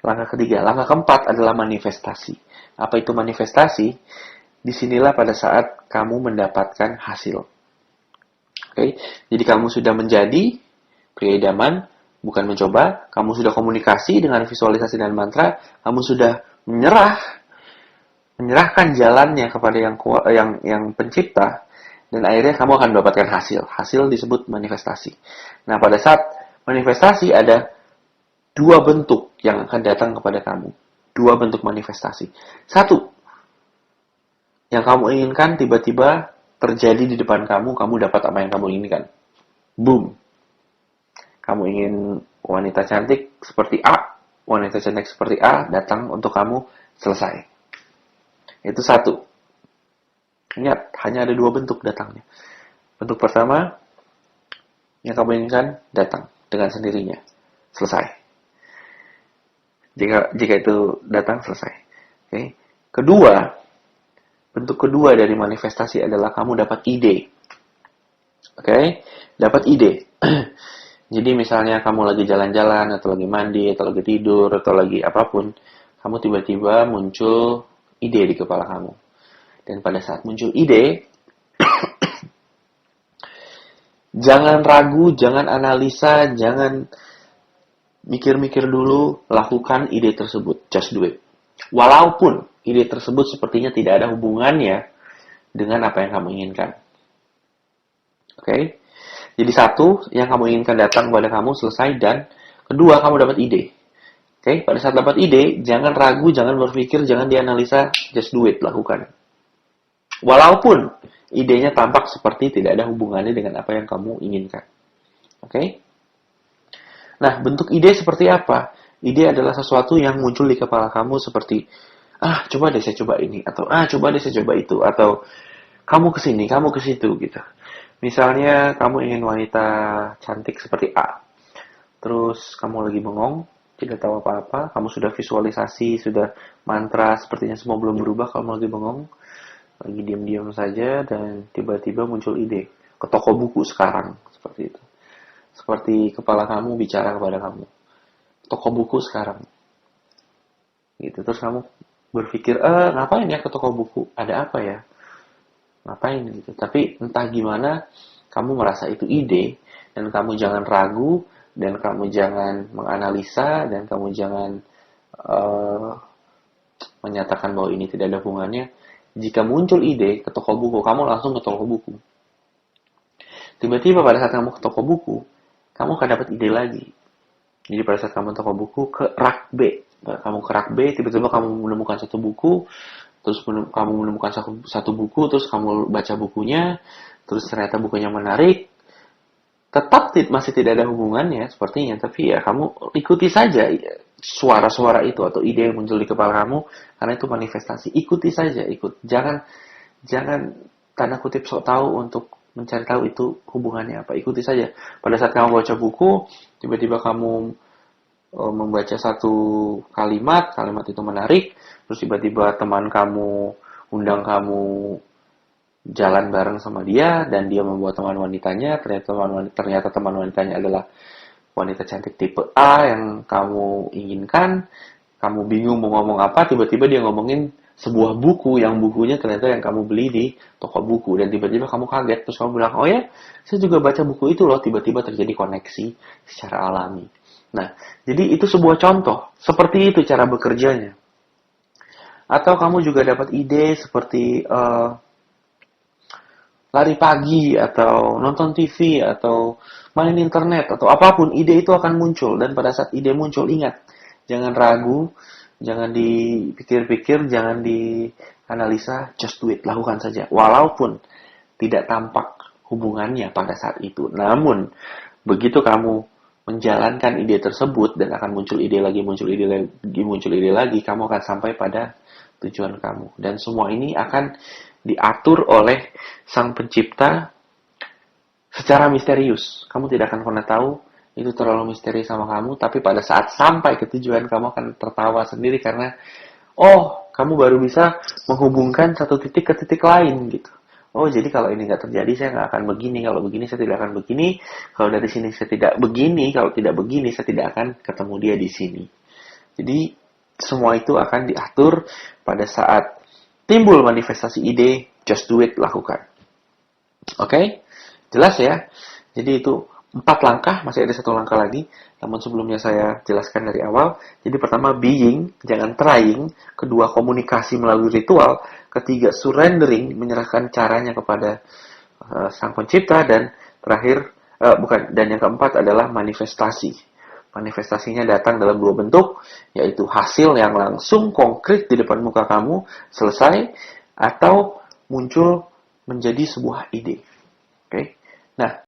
Langkah ketiga. Langkah keempat adalah manifestasi. Apa itu manifestasi? Disinilah pada saat kamu mendapatkan hasil. Oke, jadi kamu sudah menjadi pria idaman, bukan mencoba. Kamu sudah komunikasi dengan visualisasi dan mantra. Kamu sudah menyerahkan jalannya kepada yang pencipta, dan akhirnya kamu akan mendapatkan hasil. Hasil disebut manifestasi. Nah, pada saat manifestasi ada dua bentuk yang akan datang kepada kamu. Dua bentuk manifestasi. Satu, yang kamu inginkan tiba-tiba terjadi di depan kamu dapat apa yang kamu inginkan. Boom. Kamu ingin wanita cantik seperti A, wanita cantik seperti A datang untuk kamu, selesai. Itu satu. Ingat, hanya ada dua bentuk datangnya. Bentuk pertama, yang kamu inginkan datang dengan sendirinya. Selesai. Jika itu datang, selesai. Oke. Kedua, bentuk kedua dari manifestasi adalah kamu dapat ide. Oke? Dapat ide. Jadi misalnya kamu lagi jalan-jalan, atau lagi mandi, atau lagi tidur, atau lagi apapun, kamu tiba-tiba muncul ide di kepala kamu. Dan pada saat muncul ide, jangan ragu, jangan analisa, jangan mikir-mikir dulu, lakukan ide tersebut. Just do it. Walaupun ide tersebut sepertinya tidak ada hubungannya dengan apa yang kamu inginkan. Oke? Jadi satu, yang kamu inginkan datang kepada kamu, selesai. Dan kedua, kamu dapat ide. Oke? Pada saat dapat ide, jangan ragu, jangan berpikir, jangan dianalisa, just do it, lakukan. Walaupun idenya tampak seperti tidak ada hubungannya dengan apa yang kamu inginkan. Oke? Nah, bentuk ide seperti apa? Ide adalah sesuatu yang muncul di kepala kamu seperti, coba deh saya coba ini, atau coba deh saya coba itu, atau kamu kesini, kamu kesitu, gitu. Misalnya, kamu ingin wanita cantik seperti A. Terus, kamu lagi bengong, tidak tahu apa-apa, kamu sudah visualisasi, sudah mantra, sepertinya semua belum berubah, kamu lagi bengong, lagi diam-diam saja, dan tiba-tiba muncul ide. Ke toko buku sekarang, seperti itu. Seperti kepala kamu bicara kepada kamu. Toko buku sekarang. Gitu. Terus kamu berpikir, ngapain ya ke toko buku? Ada apa ya? Ngapain gitu. Tapi entah gimana, kamu merasa itu ide, dan kamu jangan ragu, dan kamu jangan menganalisa, dan kamu jangan menyatakan bahwa ini tidak ada hubungannya. Jika muncul ide ke toko buku, kamu langsung ke toko buku. Tiba-tiba pada saat kamu ke toko buku, kamu akan dapat ide lagi. Jadi pada saat kamu ke toko buku, ke rak B. Kamu ke rak B, tiba-tiba kamu menemukan satu buku, terus kamu menemukan satu buku, terus kamu baca bukunya, terus ternyata bukunya menarik, tetap masih tidak ada hubungannya sepertinya, tapi ya kamu ikuti saja suara-suara itu atau ide yang muncul di kepala kamu, karena itu manifestasi. Ikuti saja, jangan tanda kutip sok tahu untuk mencari tahu itu hubungannya apa. Ikuti saja. Pada saat kamu baca buku, tiba-tiba kamu membaca satu kalimat itu menarik, terus tiba-tiba teman kamu undang kamu jalan bareng sama dia, dan dia membawa teman wanitanya, ternyata teman wanitanya adalah wanita cantik tipe A yang kamu inginkan. Kamu bingung mau ngomong apa, tiba-tiba dia ngomongin sebuah buku, yang bukunya ternyata yang kamu beli di toko buku, dan tiba-tiba kamu kaget, terus kamu bilang, oh ya, saya juga baca buku itu loh, tiba-tiba terjadi koneksi secara alami. Nah, jadi itu sebuah contoh, seperti itu cara bekerjanya. Atau kamu juga dapat ide seperti lari pagi, atau nonton TV, atau main internet, atau apapun, ide itu akan muncul. Dan pada saat ide muncul, ingat, jangan ragu, jangan dipikir-pikir, jangan dianalisa, just do it, lakukan saja. Walaupun tidak tampak hubungannya pada saat itu. Namun, begitu kamu menjalankan ide tersebut, dan akan muncul ide lagi, kamu akan sampai pada tujuan kamu. Dan semua ini akan diatur oleh Sang Pencipta secara misterius. Kamu tidak akan pernah tahu, itu terlalu misteri sama kamu, tapi pada saat sampai ke tujuan, kamu akan tertawa sendiri karena, kamu baru bisa menghubungkan satu titik ke titik lain gitu. Oh, jadi kalau ini nggak terjadi, saya nggak akan begini. Kalau begini, saya tidak akan begini. Kalau dari sini, saya tidak begini. Kalau tidak begini, saya tidak akan ketemu dia di sini. Jadi semua itu akan diatur pada saat timbul manifestasi ide, just do it, lakukan. Oke? Jelas ya? Jadi itu 4 langkah, masih ada 1 langkah lagi. Namun sebelumnya saya jelaskan dari awal. Jadi pertama being, jangan trying. Kedua komunikasi melalui ritual. Ketiga surrendering, menyerahkan caranya kepada Sang Pencipta. Dan terakhir, dan yang keempat adalah manifestasi. Manifestasinya datang dalam 2 bentuk, yaitu hasil yang langsung konkret di depan muka kamu, selesai, atau muncul menjadi sebuah ide. Oke? Nah,